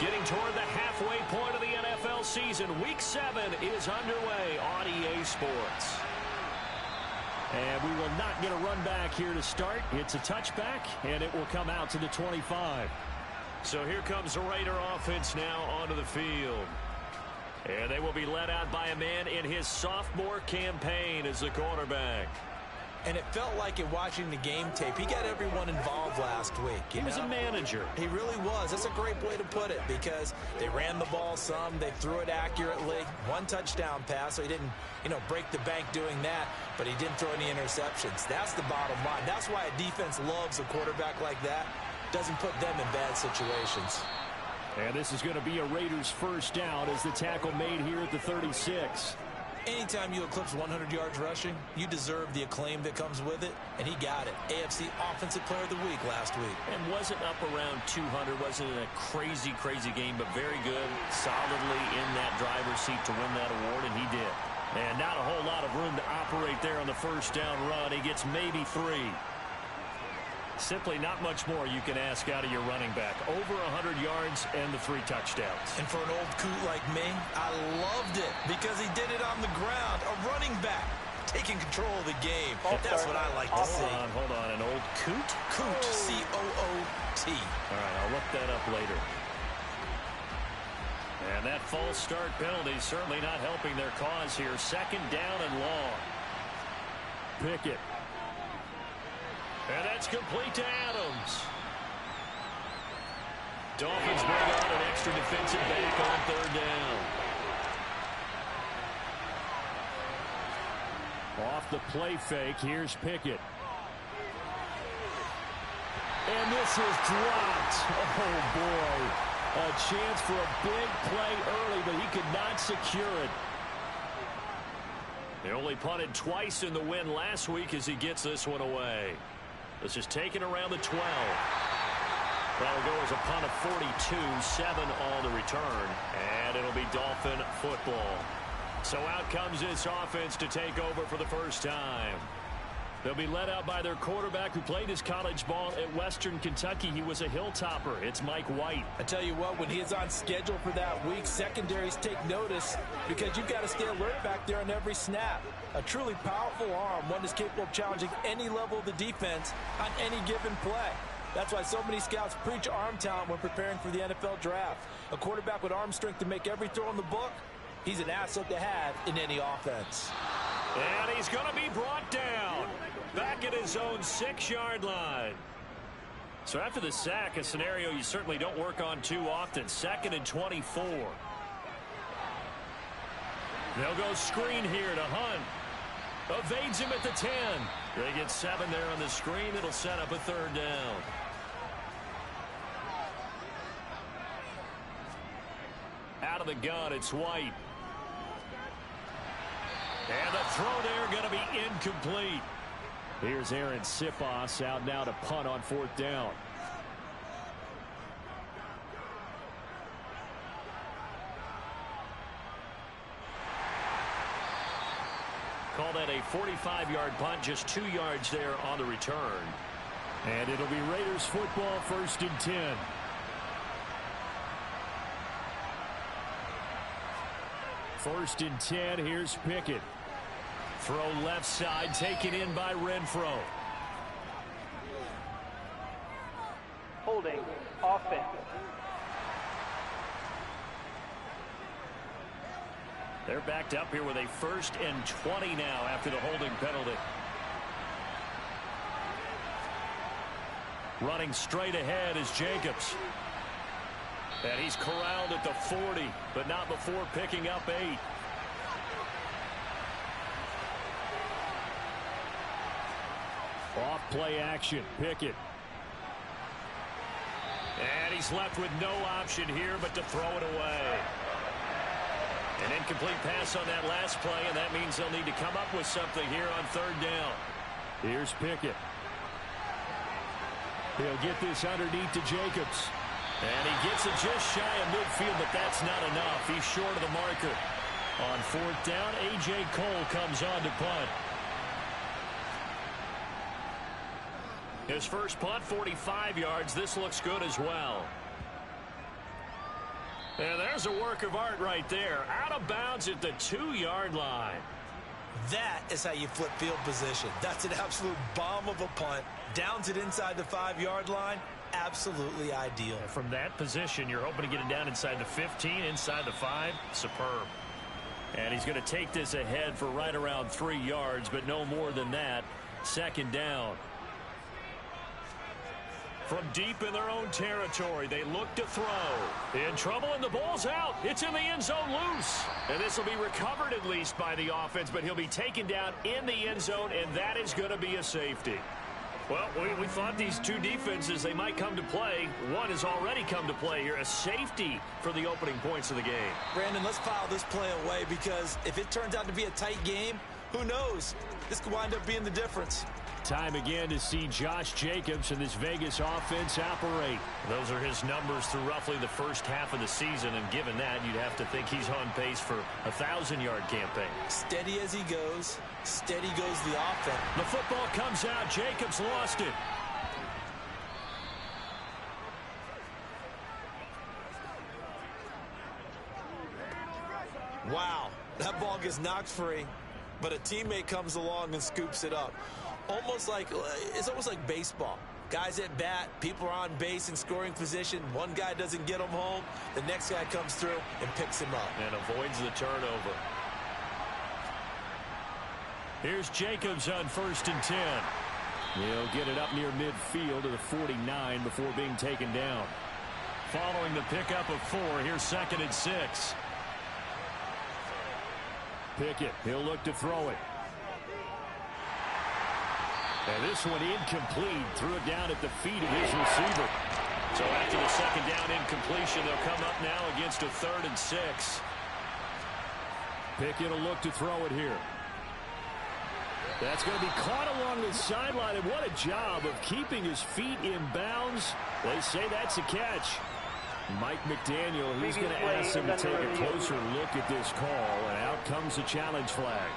Getting toward the halfway point of the NFL season. Week 7 is underway on EA Sports. And we will not get a run back here to start. It's a touchback, and it will come out to the 25. So here comes the Raider offense now onto the field. And they will be led out by a man in his sophomore campaign as the quarterback. And it felt like in watching the game tape, he got everyone involved last week. He was a manager. He really was. That's a great way to put it because they ran the ball some. They threw it accurately. One touchdown pass, so he didn't, break the bank doing that, but he didn't throw any interceptions. That's the bottom line. That's why a defense loves a quarterback like that. Doesn't put them in bad situations. And this is going to be a Raiders first down as the tackle made here at the 36. Anytime you eclipse 100 yards rushing, you deserve the acclaim that comes with it, and he got it. AFC Offensive Player of the Week last week. And wasn't up around 200, wasn't a crazy game, but very good, solidly in that driver's seat to win that award, and he did. And not a whole lot of room to operate there on the first down run. He gets maybe 3. Simply not much more you can ask out of your running back. Over 100 yards and the 3 touchdowns. And for an old coot like me, I loved it because he did it on the ground. A running back taking control of the game. That's what I like to see. Hold on. An old coot? Coot. C-O-O-T. All right, I'll look that up later. And that false start penalty certainly not helping their cause here. Second down and long. Pickett. And that's complete to Adams. Dolphins bring on an extra defensive back on third down. Off the play fake, here's Pickett. And this is dropped. Oh, boy. A chance for a big play early, but he could not secure it. They only punted twice in the win last week as he gets this one away. This is taken around the 12. That'll go as a punt of 42, 7 on the return, and it'll be Dolphin football. So out comes this offense to take over for the first time. They'll be led out by their quarterback who played his college ball at Western Kentucky. He was a hilltopper. It's Mike White. I tell you what, when he is on schedule for that week, secondaries take notice because you've got to stay alert back there on every snap. A truly powerful arm, one that's capable of challenging any level of the defense on any given play. That's why so many scouts preach arm talent when preparing for the NFL draft. A quarterback with arm strength to make every throw in the book, he's an asset to have in any offense. And he's going to be brought down back at his own 6-yard line. So after the sack, a scenario you certainly don't work on too often. 2nd and 24. They'll go screen here to Hunt. Evades him at the 10. They get 7 there on the screen. It'll set up a third down. Out of the gun, it's White. And the throw there going to be incomplete. Here's Aaron Sipos out now to punt on 4th down. Call that a 45-yard punt, just 2 yards there on the return. And it'll be Raiders football, 1st and 10. First and 10, here's Pickett. Throw left side, taken in by Renfro. Holding, offense. They're backed up here with a 1st and 20 now after the holding penalty. Running straight ahead is Jacobs. And he's corralled at the 40, but not before picking up 8. Off play action, Pickett. And he's left with no option here but to throw it away. An incomplete pass on that last play, and that means they'll need to come up with something here on 3rd down. Here's Pickett. He'll get this underneath to Jacobs. And he gets it just shy of midfield, but that's not enough. He's short of the marker. On 4th down, A.J. Cole comes on to punt. His first punt, 45 yards. This looks good as well. And there's a work of art right there. Out of bounds at the 2-yard line. That is how you flip field position. That's an absolute bomb of a punt. Downs it inside the 5-yard line. Absolutely ideal. From that position, you're hoping to get it down inside the 15, inside the 5. Superb. And he's going to take this ahead for right around 3 yards, but no more than that. Second down. From deep in their own territory, they look to throw. In trouble, and the ball's out. It's in the end zone loose. And this will be recovered at least by the offense, but he'll be taken down in the end zone, and that is going to be a safety. Well, we thought these two defenses, they might come to play. One has already come to play here, a safety for the opening points of the game. Brandon, let's file this play away because if it turns out to be a tight game, who knows? This could wind up being the difference. Time again to see Josh Jacobs and this Vegas offense operate. Those are his numbers through roughly the first half of the season, and given that, you'd have to think he's on pace for a 1,000-yard campaign. Steady as he goes, steady goes the offense. The football comes out. Jacobs lost it. Wow, that ball gets knocked free, but a teammate comes along and scoops it up. It's almost like baseball. Guys at bat, people are on base in scoring position. One guy doesn't get him home. The next guy comes through and picks him up. And avoids the turnover. Here's Jacobs on 1st and 10. He'll get it up near midfield to the 49 before being taken down. Following the pickup of 4, here's 2nd and 6. Pickett, he'll look to throw it. And this one incomplete. Threw it down at the feet of his receiver. So after the 2nd down incompletion, they'll come up now against a 3rd and 6. Pickett will look to throw it here. That's going to be caught along the sideline, and what a job of keeping his feet in bounds. They say that's a catch. Mike McDaniel, he's going to ask him to take a closer look at this call, and out comes the challenge flag.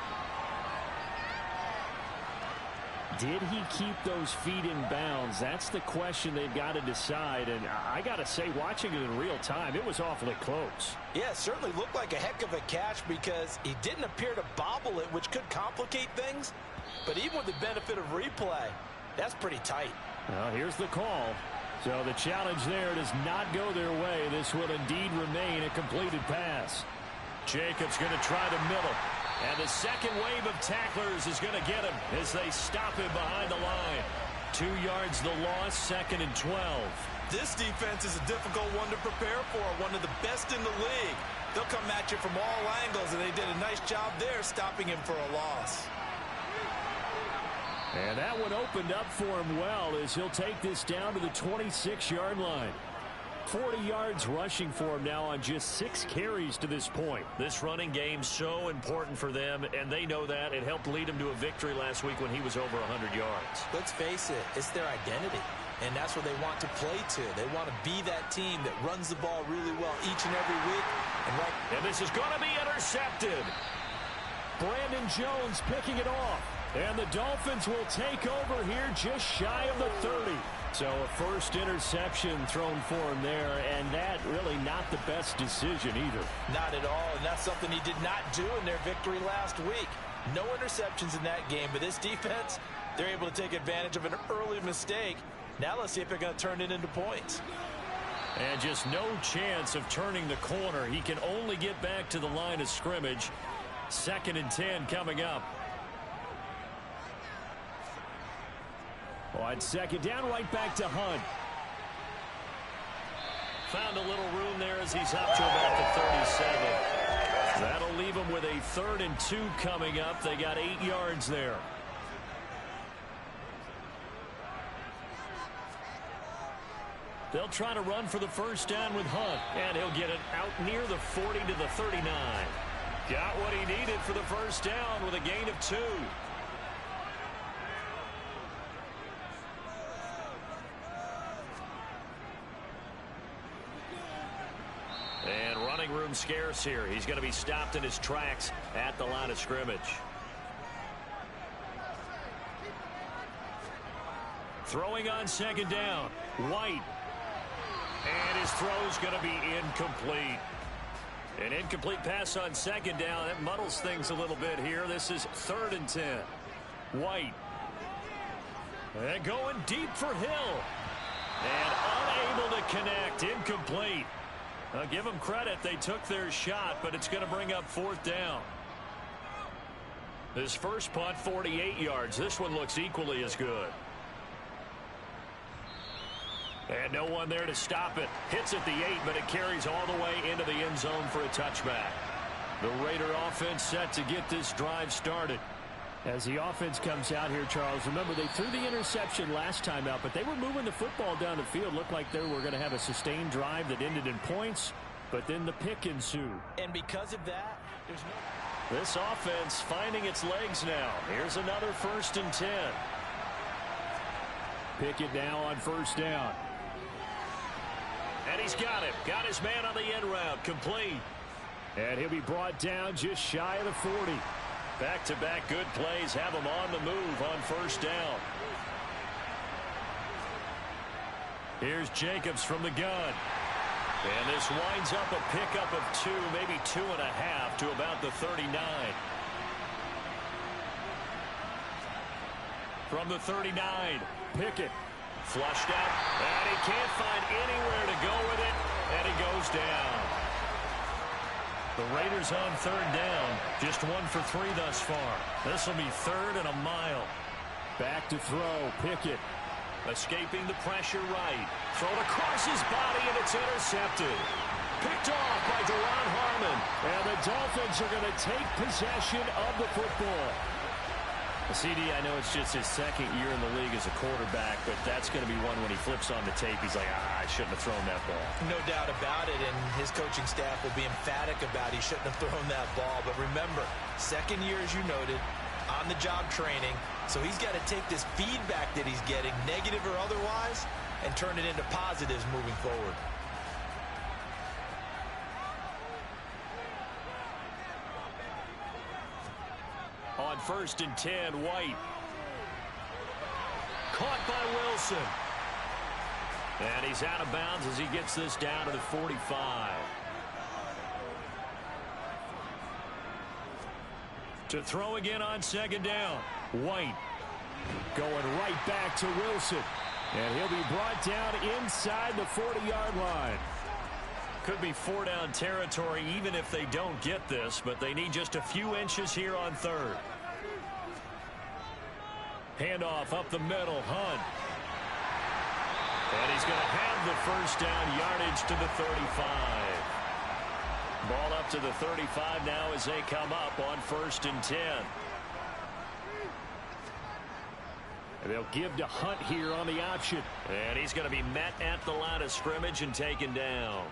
Did he keep those feet in bounds? That's the question they've got to decide. And I got to say, watching it in real time, it was awfully close. Yeah, it certainly looked like a heck of a catch because he didn't appear to bobble it, which could complicate things. But even with the benefit of replay, that's pretty tight. Well, here's the call. So the challenge there does not go their way. This will indeed remain a completed pass. Jacobs going to try the middle. And the second wave of tacklers is going to get him as they stop him behind the line. 2 yards the loss, 2nd and 12. This defense is a difficult one to prepare for, one of the best in the league. They'll come at you from all angles, and they did a nice job there stopping him for a loss. And that one opened up for him well as he'll take this down to the 26-yard line. 40 yards rushing for him now on just 6 carries to this point. This running game so important for them, and they know that. It helped lead them to a victory last week when he was over 100 yards. Let's face it, it's their identity, and that's what they want to play to. They want to be that team that runs the ball really well each and every week. And this is going to be intercepted. Brandon Jones picking it off. And the Dolphins will take over here just shy of the 30. So a first interception thrown for him there, and that really not the best decision either. Not at all, and that's something he did not do in their victory last week. No interceptions in that game, but this defense, they're able to take advantage of an early mistake. Now let's see if they're going to turn it into points. And just no chance of turning the corner. He can only get back to the line of scrimmage. 2nd and 10 coming up. On 2nd down, right back to Hunt. Found a little room there as he's up to about the 37. That'll leave him with a 3rd and 2 coming up. They got 8 yards there. They'll try to run for the first down with Hunt, and he'll get it out near the 40 to the 39. Got what he needed for the first down with a gain of 2. And running room scarce here. He's going to be stopped in his tracks at the line of scrimmage. Throwing on 2nd down. White. And his throw's going to be incomplete. An incomplete pass on second down. That muddles things a little bit here. This is 3rd and 10. White. And going deep for Hill. And unable to connect. Incomplete. I'll give them credit. They took their shot, but it's going to bring up 4th down. This first punt, 48 yards. This one looks equally as good. And no one there to stop it. Hits at the 8, but it carries all the way into the end zone for a touchback. The Raider offense set to get this drive started. As the offense comes out here, Charles, remember they threw the interception last time out, but they were moving the football down the field. Looked like they were going to have a sustained drive that ended in points, but then the pick ensued. And because of that, there's no... This offense finding its legs now. Here's another 1st and 10. Pickett now on 1st down. And he's got him. Got his man on the end route. Complete. And he'll be brought down just shy of the 40. Back-to-back good plays have him on the move on 1st down. Here's Jacobs from the gun. And this winds up a pickup of 2, maybe 2.5 to about the 39. From the 39, Pickett. Flushed out, and he can't find anywhere to go with it, and he goes down. The Raiders on 3rd down, just 1 for 3 thus far. This will be 3rd and a mile. Back to throw, Pickett. Escaping the pressure right. Thrown across his body, and it's intercepted. Picked off by Deron Harmon. And the Dolphins are going to take possession of the football. CD, I know it's just his 2nd year in the league as a quarterback, but that's going to be one when he flips on the tape, he's like, I shouldn't have thrown that ball. No doubt about it, and his coaching staff will be emphatic about he shouldn't have thrown that ball. But remember, 2nd year, as you noted, on-the-job training, so he's got to take this feedback that he's getting, negative or otherwise, and turn it into positives moving forward. On 1st and 10, White. Caught by Wilson. And he's out of bounds as he gets this down to the 45. To throw again on 2nd down. White. Going right back to Wilson. And he'll be brought down inside the 40-yard line. Could be 4-down territory even if they don't get this, but they need just a few inches here on 3rd. Handoff up the middle, Hunt. And he's going to have the 1st down, yardage to the 35. Ball up to the 35 now as they come up on 1st and 10. And they'll give to Hunt here on the option. And he's going to be met at the line of scrimmage and taken down.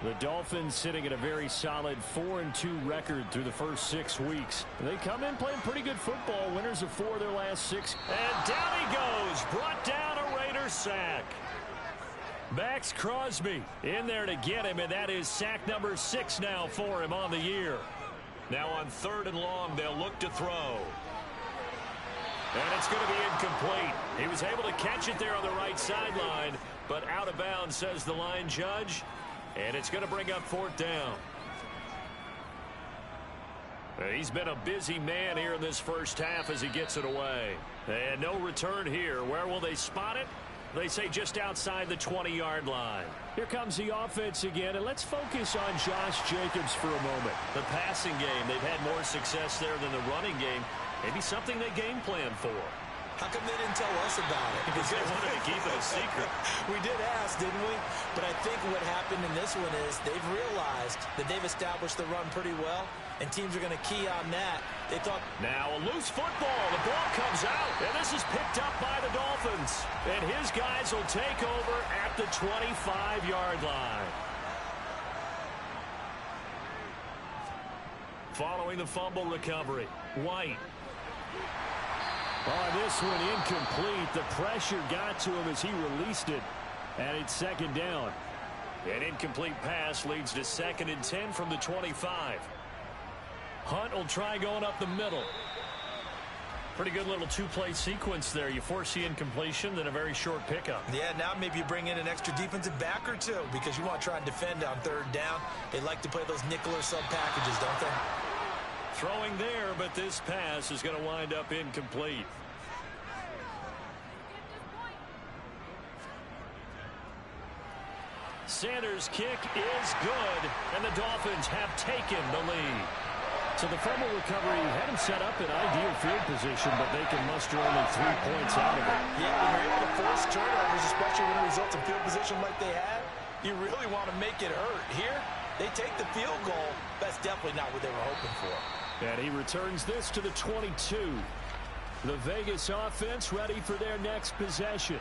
The Dolphins sitting at a very solid 4-2 record through the first 6 weeks. They come in playing pretty good football, winners of 4 of their last 6. And down he goes, brought down a Raider sack. Max Crosby in there to get him, and that is sack number 6 now for him on the year. Now on 3rd and long, they'll look to throw. And it's going to be incomplete. He was able to catch it there on the right sideline, but out of bounds, says the line judge. And it's going to bring up 4th down. He's been a busy man here in this first half as he gets it away. And no return here. Where will they spot it? They say just outside the 20-yard line. Here comes the offense again, and let's focus on Josh Jacobs for a moment. The passing game, they've had more success there than the running game. Maybe something they game plan for. How come they didn't tell us about it? Because they wanted to keep it a secret. We did ask, didn't we? But I think what happened in this one is they've realized that they've established the run pretty well, and teams are going to key on that. They thought... Now a loose football. The ball comes out, and this is picked up by the Dolphins. And his guys will take over at the 25-yard line. Following the fumble recovery, White. On this one, incomplete. The pressure got to him as he released it. And it's 2nd down. An incomplete pass leads to 2nd and 10 from the 25. Hunt will try going up the middle. Pretty good little two-play sequence there. You force the incompletion, then a very short pickup. Yeah, now maybe you bring in an extra defensive back or two because you want to try and defend on third down. They like to play those nickel or sub packages, don't they? Throwing there, but this pass is going to wind up incomplete. Sanders' kick is good, and the Dolphins have taken the lead. So the fumble recovery had him set up in ideal field position, but they can muster only 3 points out of it. Yeah, when you're able to force turnovers, especially when it results in field position like they had, you really want to make it hurt. Here, they take the field goal. That's definitely not what they were hoping for. And he returns this to the 22. The Vegas offense ready for their next possession.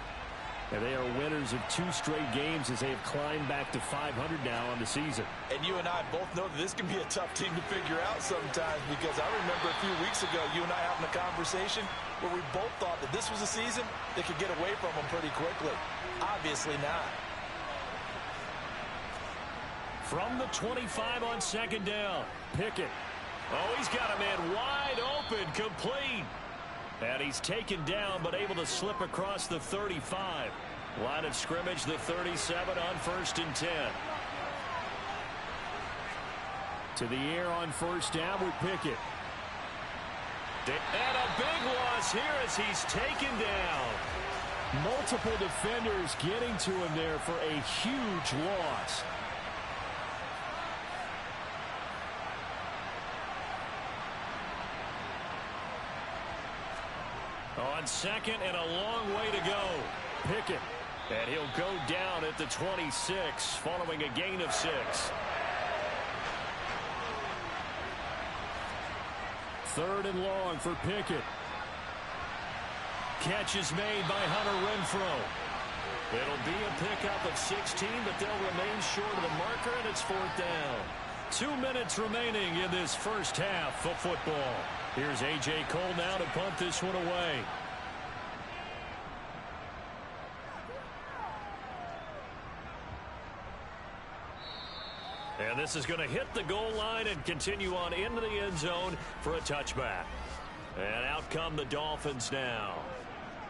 And they are winners of 2 straight games as they have climbed back to 500 now on the season. And you and I both know that this can be a tough team to figure out sometimes because I remember a few weeks ago you and I having a conversation where we both thought that this was a season that could get away from them pretty quickly. Obviously not. From the 25 on second down, Pickett. Oh, he's got a man wide open, complete. And he's taken down, but able to slip across the 35. Line of scrimmage, the 37 on 1st and 10. To the air on first down with Pickett. And a big loss here as he's taken down. Multiple defenders getting to him there for a huge loss. On second and a long way to go. Pickett. And he'll go down at the 26 following a gain of 6. Third and long for Pickett. Catch is made by Hunter Renfrow. It'll be a pickup of 16, but they'll remain short of the marker, and it's 4th down. 2 minutes remaining in this first half of football. Here's A.J. Cole now to punt this one away. And this is going to hit the goal line and continue on into the end zone for a touchback. And out come the Dolphins now.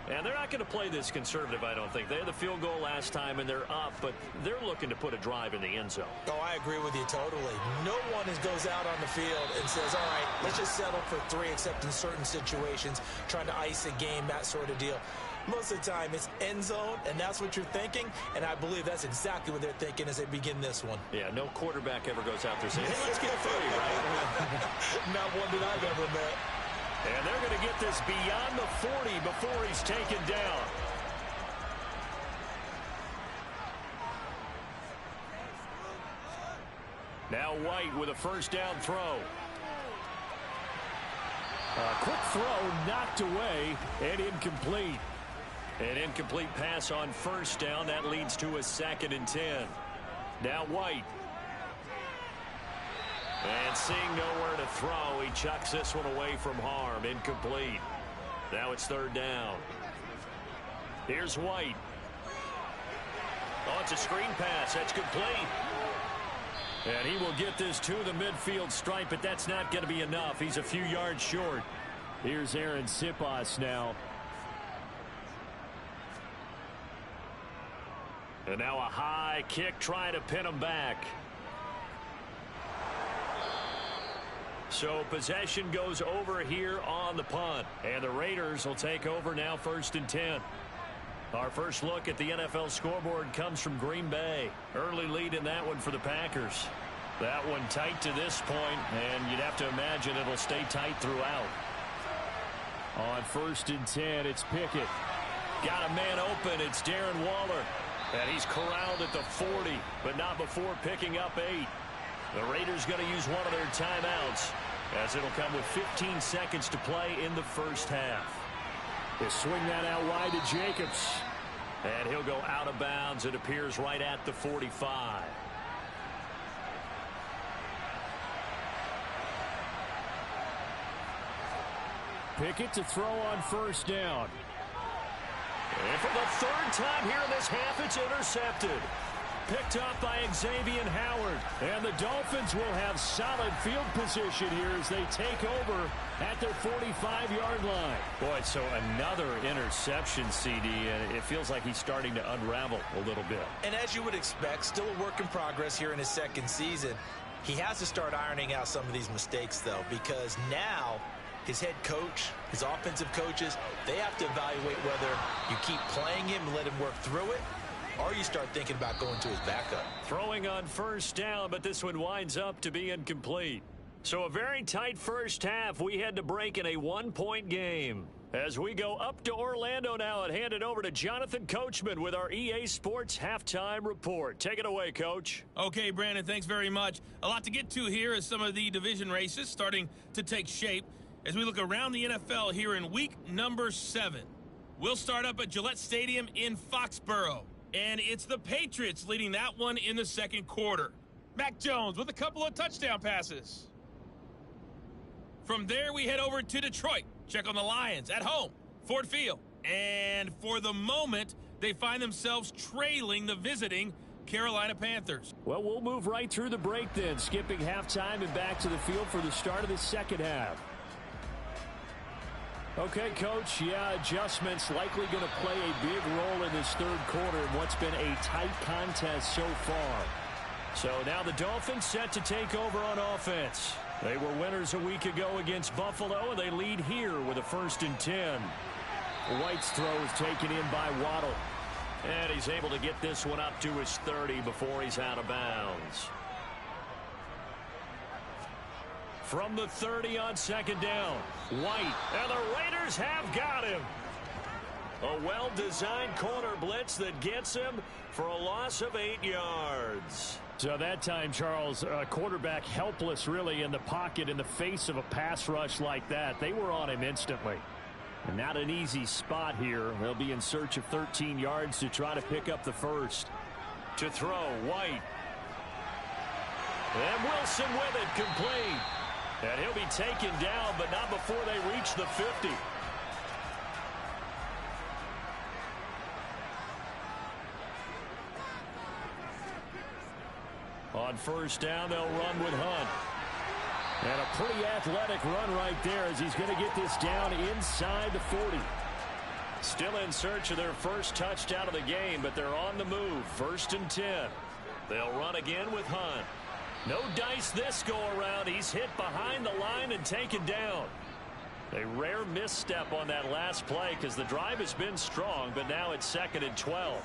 And they're not going to play this conservative, I don't think. They had the field goal last time, and they're up, but they're looking to put a drive in the end zone. Oh, I agree with you totally. No one goes out on the field and says, all right, let's just settle for 3, except in certain situations, trying to ice a game, that sort of deal. Most of the time, it's end zone, and that's what you're thinking, and I believe that's exactly what they're thinking as they begin this one. Yeah, no quarterback ever goes out there saying, hey, let's get 30, right? Not one that I've ever met. And they're going to get this beyond the 40 before he's taken down. Now White with a first down throw. A quick throw knocked away and incomplete. An incomplete pass on first down. That leads to a 2nd and 10. Now White. And seeing nowhere to throw, he chucks this one away from harm. Incomplete. Now it's 3rd down. Here's White. Oh, it's a screen pass. That's complete. And he will get this to the midfield stripe, but that's not going to be enough. He's a few yards short. Here's Aaron Sipas now. And now a high kick trying to pin him back. So possession goes over here on the punt. And the Raiders will take over now 1st and 10. Our first look at the NFL scoreboard comes from Green Bay. Early lead in that one for the Packers. That one tight to this point, and you'd have to imagine it'll stay tight throughout. On 1st and 10, it's Pickett. Got a man open. It's Darren Waller. And he's corralled at the 40, but not before picking up 8. The Raiders going to use one of their timeouts as it'll come with 15 seconds to play in the first half. They swing that out wide to Jacobs. And he'll go out of bounds. It appears right at the 45. Pickett to throw on first down. And for the 3rd time here in this half, it's intercepted. Picked up by Xavier Howard. And the Dolphins will have solid field position here as they take over at their 45-yard line. Boy, so another interception, CD, and it feels like he's starting to unravel a little bit. And as you would expect, still a work in progress here in his second season. He has to start ironing out some of these mistakes, though, because now his head coach, his offensive coaches, they have to evaluate whether you keep playing him and let him work through it, or you start thinking about going to his backup. Throwing on first down, but this one winds up to be incomplete. So a very tight first half. We had to break in a one-point game. As we go up to Orlando now and hand it over to Jonathan Coachman with our EA Sports Halftime Report. Take it away, Coach. Okay, Brandon, thanks very much. A lot to get to here as some of the division races starting to take shape as we look around the NFL here in week number 7. We'll start up at Gillette Stadium in Foxborough. And it's the Patriots leading that one in the second quarter. Mac Jones with a couple of touchdown passes. From there, we head over to Detroit. Check on the Lions at home, Ford Field. And for the moment, they find themselves trailing the visiting Carolina Panthers. Well, we'll move right through the break then, skipping halftime and back to the field for the start of the second half. Okay, Coach, adjustments likely going to play a big role in this third quarter in what's been a tight contest so far. So now the Dolphins set to take over on offense. They were winners a week ago against Buffalo, and they lead here with a 1st and 10. White's throw is taken in by Waddle. And he's able to get this one up to his 30 before he's out of bounds. From the 30 on second down, White, and the Raiders have got him. A well-designed corner blitz that gets him for a loss of 8 yards. So that time, Charles, quarterback helpless really in the pocket in the face of a pass rush like that. They were on him instantly. And not an easy spot here. They'll be in search of 13 yards to try to pick up the first. To throw, White. And Wilson with it, complete. And he'll be taken down, but not before they reach the 50. On first down, they'll run with Hunt. And a pretty athletic run right there as he's going to get this down inside the 40. Still in search of their first touchdown of the game, but they're on the move. 1st and 10. They'll run again with Hunt. No dice this go-around. He's hit behind the line and taken down. A rare misstep on that last play because the drive has been strong, but now it's 2nd and 12.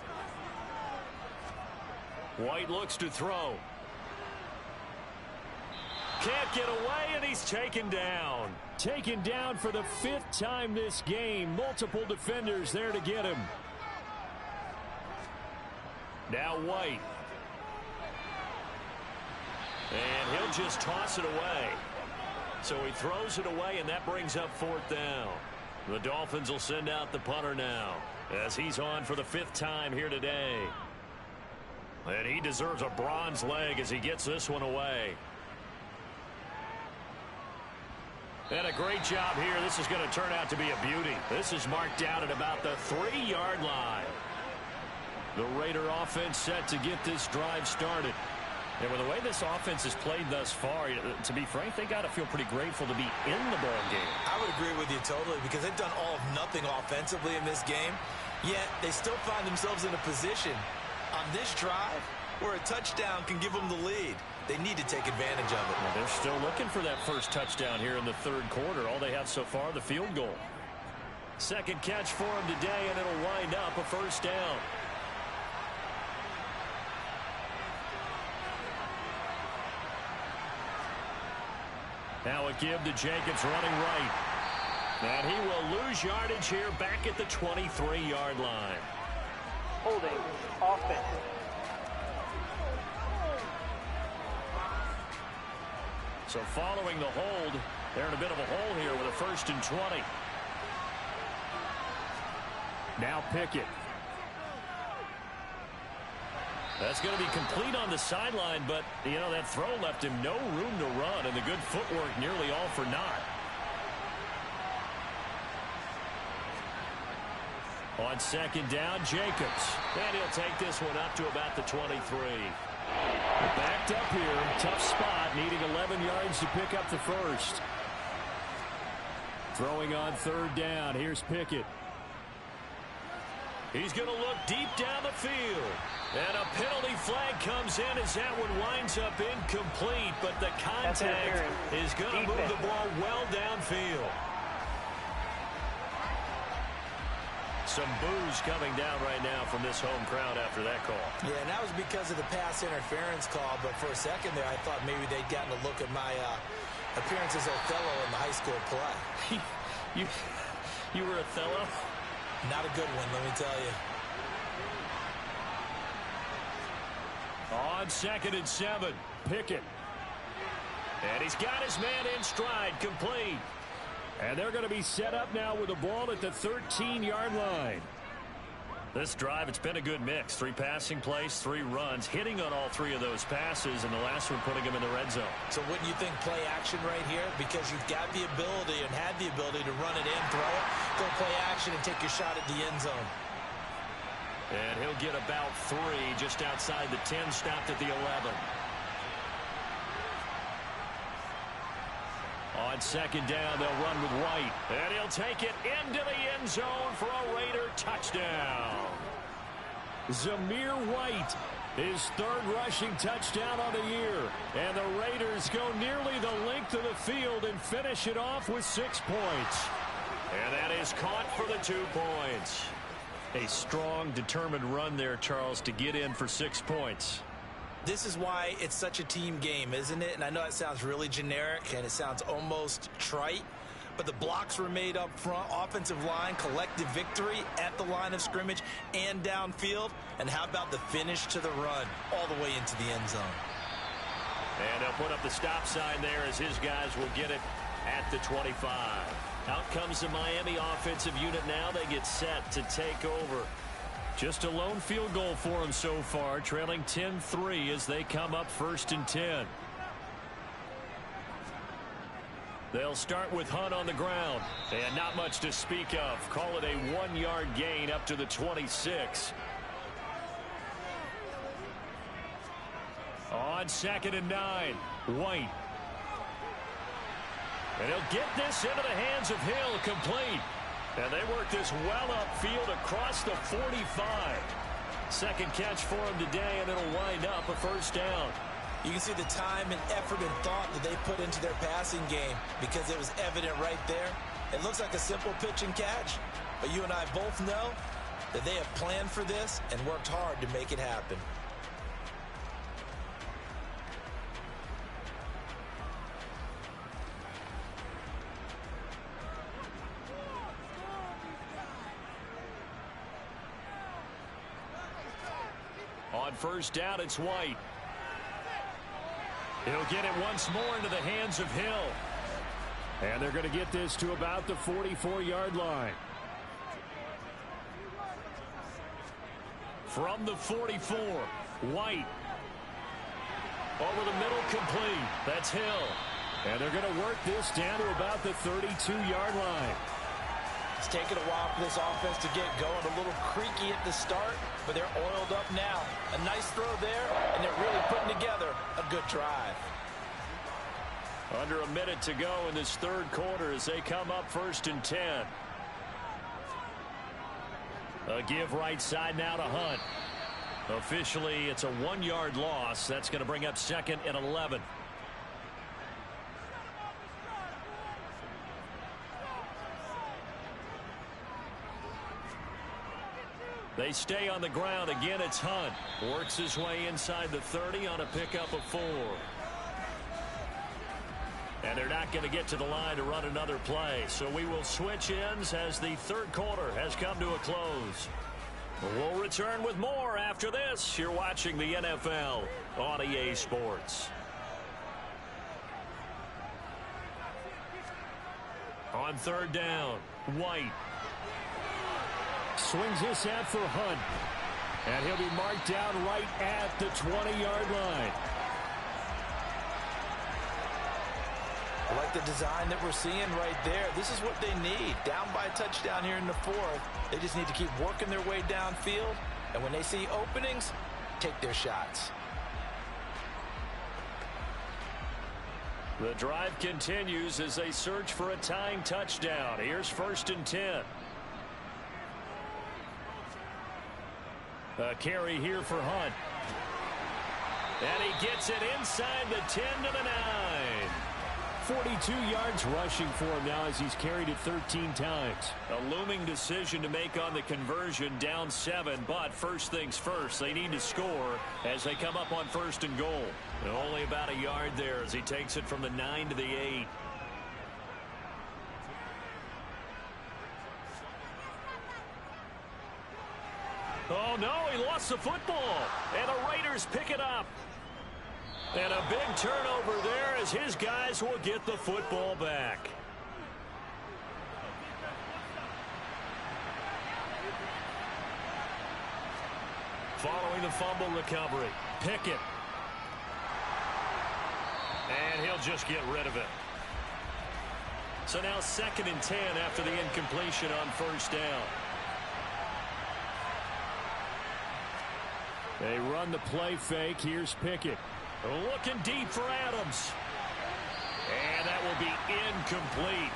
White looks to throw. Can't get away, and he's taken down. Taken down for the 5th time this game. Multiple defenders there to get him. Now White. And he'll just toss it away. So he throws it away, and that brings up 4th down. The Dolphins will send out the punter now as he's on for the 5th time here today. And he deserves a bronze leg as he gets this one away. And a great job here. This is going to turn out to be a beauty. This is marked down at about the 3-yard line. The Raider offense set to get this drive started. And with the way this offense has played thus far, to be frank, they got to feel pretty grateful to be in the ball game. I would agree with you totally because they've done all of nothing offensively in this game, yet they still find themselves in a position on this drive where a touchdown can give them the lead. They need to take advantage of it. Well, they're still looking for that first touchdown here in the 3rd quarter. All they have so far, the field goal. 2nd catch for him today, and it'll wind up a 1st down. Now a give to Jacobs running right. And he will lose yardage here back at the 23-yard line. Holding offense. So following the hold, they're in a bit of a hole here with a 1st and 20. Now Pickett. That's going to be complete on the sideline, but, that throw left him no room to run, and the good footwork nearly all for naught. On second down, Jacobs. And he'll take this one up to about the 23. Backed up here. Tough spot. Needing 11 yards to pick up the first. Throwing on third down. Here's Pickett. He's going to look deep down the field. And a penalty flag comes in as that one winds up incomplete. But the contact is going to move the ball well downfield. Some boos coming down right now from this home crowd after that call. Yeah, and that was because of the pass interference call. But for a second there, I thought maybe they'd gotten a look at my appearance as Othello in the high school play. You were Othello? Not a good one, let me tell you. On second and 7, Pickett. And he's got his man in stride, complete. And they're going to be set up now with the ball at the 13-yard line. This drive, it's been a good mix. 3 passing plays, 3 runs, hitting on all 3 of those passes, and the last one putting him in the red zone. So wouldn't you think play action right here? Because you've got the ability and had the ability to run it in, throw it, go play action, and take your shot at the end zone. And he'll get about 3 just outside the 10, stopped at the 11. On second down, they'll run with White. And he'll take it into the end zone for a Raider touchdown. Zamir White, his 3rd rushing touchdown on the year. And the Raiders go nearly the length of the field and finish it off with 6 points. And that is caught for the 2 points. A strong, determined run there, Charles, to get in for 6 points. This is why it's such a team game, isn't it? And I know it sounds really generic and it sounds almost trite, but the blocks were made up front, offensive line, collective victory at the line of scrimmage and downfield. And how about the finish to the run all the way into the end zone? And they'll put up the stop sign there as his guys will get it at the 25. Out comes the Miami offensive unit now. They get set to take over. Just a lone field goal for them so far, trailing 10-3 as they come up 1st and 10. They'll start with Hunt on the ground, and not much to speak of. Call it a 1-yard gain up to the 26. On second and 9, White. And he'll get this into the hands of Hill, complete. And they work this well upfield across the 45. Second catch for him today, and it'll wind up a 1st down. You can see the time and effort and thought that they put into their passing game because it was evident right there. It looks like a simple pitch and catch, but you and I both know that they have planned for this and worked hard to make it happen. On 1st down, it's White. He'll get it once more into the hands of Hill. And they're going to get this to about the 44-yard line. From the 44, White. Over the middle, complete. That's Hill. And they're going to work this down to about the 32-yard line. It's taken a while for this offense to get going. A little creaky at the start, but they're oiled up now. A nice throw there, and they're really putting together a good drive. Under a minute to go in this 3rd quarter as they come up 1st and 10. A give right side now to Hunt. Officially, it's a 1-yard loss. That's going to bring up 2nd and 11. They stay on the ground. Again, it's Hunt. Works his way inside the 30 on a pickup of 4. And they're not going to get to the line to run another play. So we will switch ends as the 3rd quarter has come to a close. We'll return with more after this. You're watching the NFL on EA Sports. On 3rd down, White. Swings this out for Hunt. And he'll be marked down right at the 20-yard line. I like the design that we're seeing right there. This is what they need. Down by a touchdown here in the fourth. They just need to keep working their way downfield. And when they see openings, take their shots. The drive continues as they search for a tying touchdown. Here's 1st and 10. A carry here for Hunt. And he gets it inside the 10 to the 9. 42 yards rushing for him now as he's carried it 13 times. A looming decision to make on the conversion, down 7, but first things first, they need to score as they come up on 1st and goal. And only about a yard there as he takes it from the 9 to the 8. Oh no, he lost the football, and the Raiders pick it up. And a big turnover there as his guys will get the football back. Following the fumble recovery, Pickett. And he'll just get rid of it. So now 2nd and 10 after the incompletion on 1st down. They run the play fake. Here's Pickett. Looking deep for Adams. And that will be incomplete.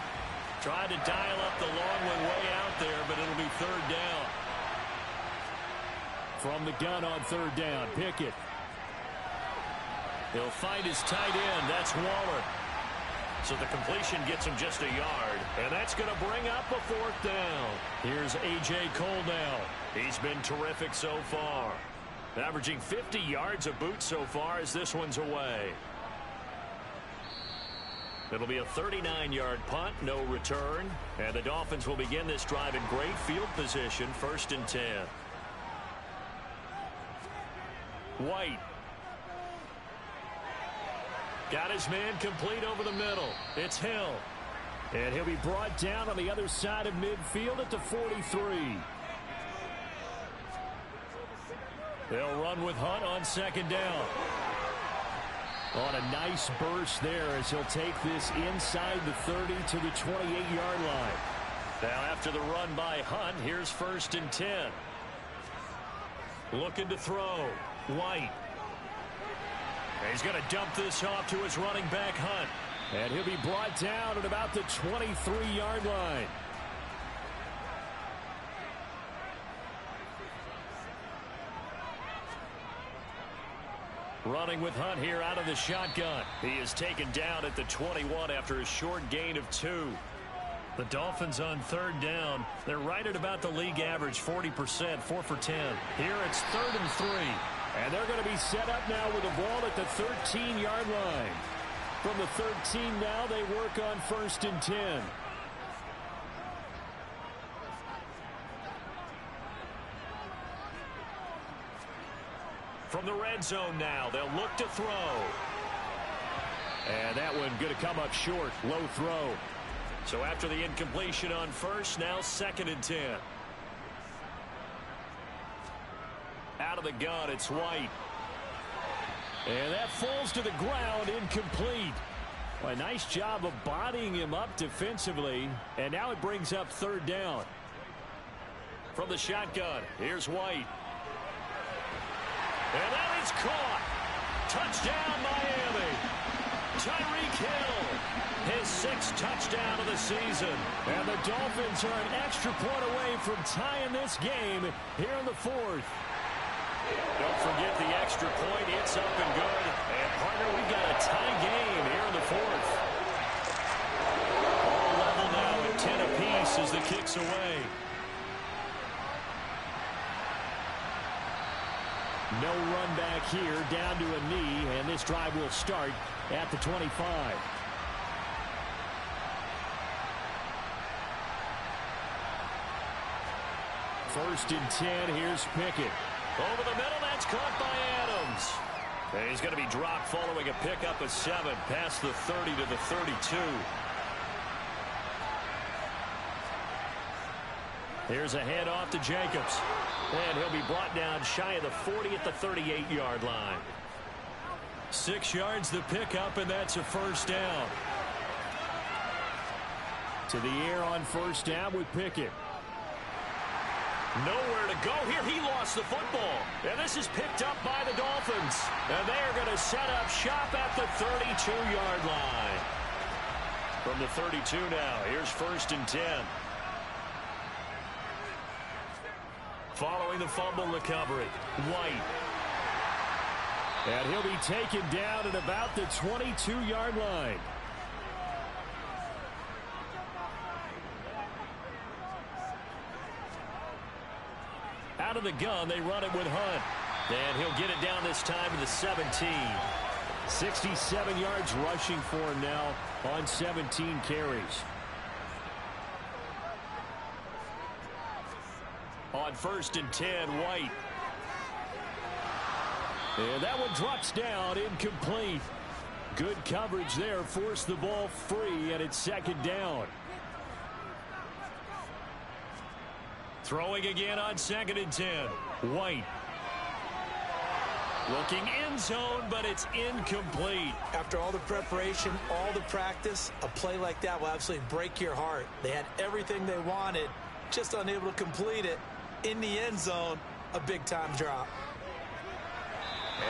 Tried to dial up the long one way out there, but it'll be 3rd down. From the gun on 3rd down, Pickett. He'll find his tight end. That's Waller. So the completion gets him just a yard. And that's going to bring up a 4th down. Here's A.J. Cole now. He's been terrific so far. Averaging 50 yards a boot so far as this one's away. It'll be a 39-yard punt, no return. And the Dolphins will begin this drive in great field position, 1st and 10. White. Got his man complete over the middle. It's Hill. And he'll be brought down on the other side of midfield at the 43. They'll run with Hunt on 2nd down. On a nice burst there as he'll take this inside the 30 to the 28-yard line. Now after the run by Hunt, here's 1st and 10. Looking to throw. White. And he's going to dump this off to his running back, Hunt. And he'll be brought down at about the 23-yard line. Running with Hunt here out of the shotgun. He is taken down at the 21 after a short gain of 2. The Dolphins on 3rd down. They're right at about the league average, 40%, 4 for 10. Here it's 3rd and 3. And they're going to be set up now with the ball at the 13-yard line. From the 13 now, they work on 1st and 10. From the red zone now, they'll look to throw. And that one going to come up short, low throw. So after the incompletion on 1st, now 2nd and 10. Out of the gun, it's White. And that falls to the ground, incomplete. Well, a nice job of bodying him up defensively. And now it brings up 3rd down. From the shotgun, here's White. And that is caught. Touchdown, Miami. Tyreek Hill, his 6th touchdown of the season. And the Dolphins are an extra point away from tying this game here in the 4th. Don't forget the extra point. It's up and good. And, partner, we've got a tie game here in the 4th. All level now at 10 apiece as the kick's away. No run back here, down to a knee, and this drive will start at the 25. First and 10, here's Pickett. Over the middle, that's caught by Adams. And he's going to be dropped following a pickup of 7 past the 30 to the 32. Here's a handoff to Jacobs. And he'll be brought down shy of the 40 at the 38-yard line. 6 yards the pickup, and that's a 1st down. To the air on first down with Pickett. Nowhere to go here. He lost the football. And this is picked up by the Dolphins. And they're going to set up shop at the 32-yard line. From the 32 now, here's 1st and 10. Following the fumble recovery, White. And he'll be taken down at about the 22-yard line. Out of the gun, they run it with Hunt. And he'll get it down this time to the 17. 67 yards rushing for him now on 17 carries. On 1st and 10, White. And that one drops down, incomplete. Good coverage there, forced the ball free, and it's 2nd down. Throwing again on 2nd and 10. White. Looking end zone, but it's incomplete. After all the preparation, all the practice, a play like that will absolutely break your heart. They had everything they wanted, just unable to complete it. In the end zone, a big-time drop.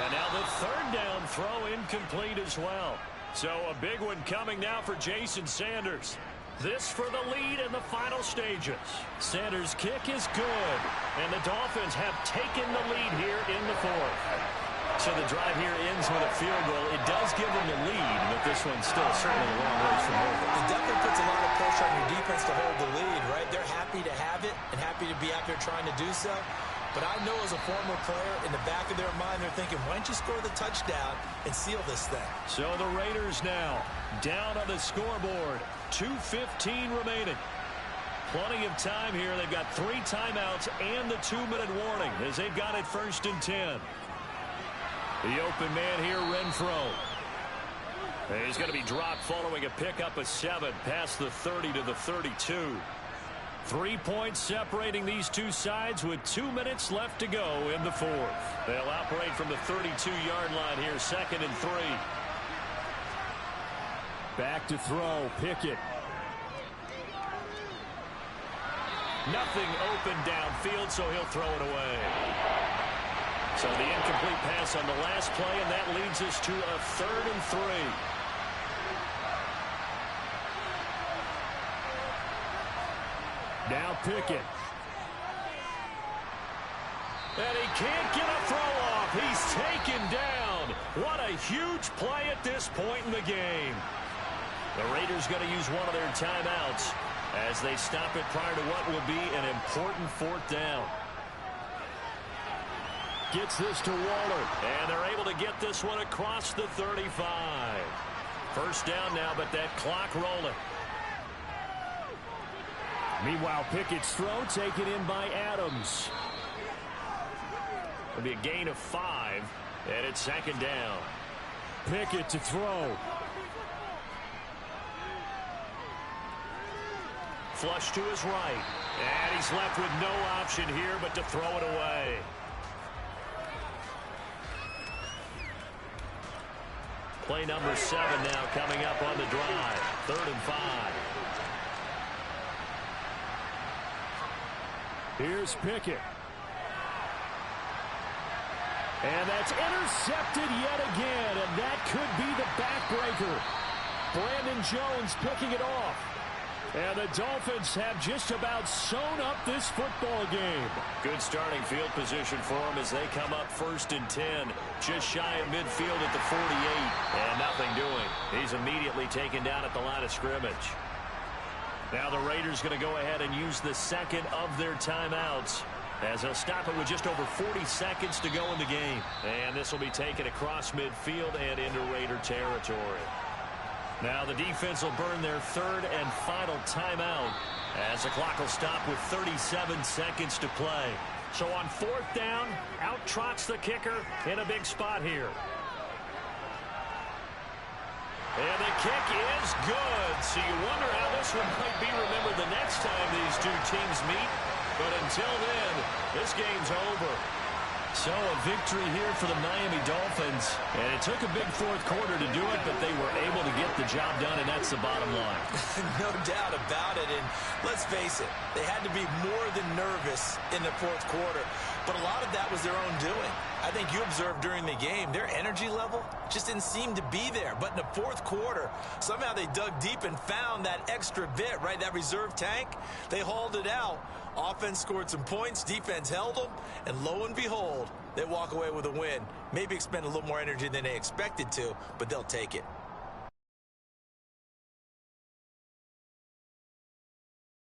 And now the 3rd down throw incomplete as well. So a big one coming now for Jason Sanders. This for the lead in the final stages. Sanders' kick is good. And the Dolphins have taken the lead here in the 4th. So the drive here ends with a field goal. It does give them the lead, but this one's still certainly a long ways from over. It definitely puts a lot of pressure on your defense to hold the lead, right? They're happy to have it and happy to be out there trying to do so. But I know as a former player, in the back of their mind, they're thinking, why don't you score the touchdown and seal this thing? So the Raiders now down on the scoreboard. 2:15 remaining. Plenty of time here. They've got 3 timeouts and the 2-minute warning as they've got it 1st and 10. The open man here, Renfro. He's going to be dropped following a pickup of 7 past the 30 to the 32. 3 points separating these two sides with 2 minutes left to go in the 4th. They'll operate from the 32-yard line here, 2nd and 3. Back to throw, Pickett. Nothing open downfield, so he'll throw it away. So the incomplete pass on the last play, and that leads us to a 3rd and 3. Now Pickett. And he can't get a throw off. He's taken down. What a huge play at this point in the game. The Raiders going to use one of their timeouts as they stop it prior to what will be an important 4th down. Gets this to Waller. And they're able to get this one across the 35. 1st down now, but that clock rolling. Meanwhile, Pickett's throw taken in by Adams. It'll be a gain of 5, and it's 2nd down. Pickett to throw. Flush to his right. And he's left with no option here but to throw it away. Play number 7 now coming up on the drive. 3rd and 5. Here's Pickett. And that's intercepted yet again, and that could be the backbreaker. Brandon Jones picking it off. And the Dolphins have just about sewn up this football game. Good starting field position for them as they come up 1st and 10. Just shy of midfield at the 48. And nothing doing. He's immediately taken down at the line of scrimmage. Now the Raiders going to go ahead and use the 2nd of their timeouts as they'll stop it with just over 40 seconds to go in the game. And this will be taken across midfield and into Raider territory. Now the defense will burn their 3rd and final timeout as the clock will stop with 37 seconds to play. So on 4th down, out trots the kicker in a big spot here. And the kick is good. So you wonder how this one might be remembered the next time these two teams meet. But until then, this game's over. So a victory here for the Miami Dolphins. And it took a big fourth quarter to do it, but they were able to get the job done, and that's the bottom line. No doubt about it. And let's face it, they had to be more than nervous in the fourth quarter. But a lot of that was their own doing. I think you observed during the game, their energy level just didn't seem to be there. But in the fourth quarter, somehow they dug deep and found that extra bit, right? That reserve tank. They hauled it out. Offense scored some points. Defense held them. And lo and behold, they walk away with a win. Maybe expend a little more energy than they expected to, but they'll take it.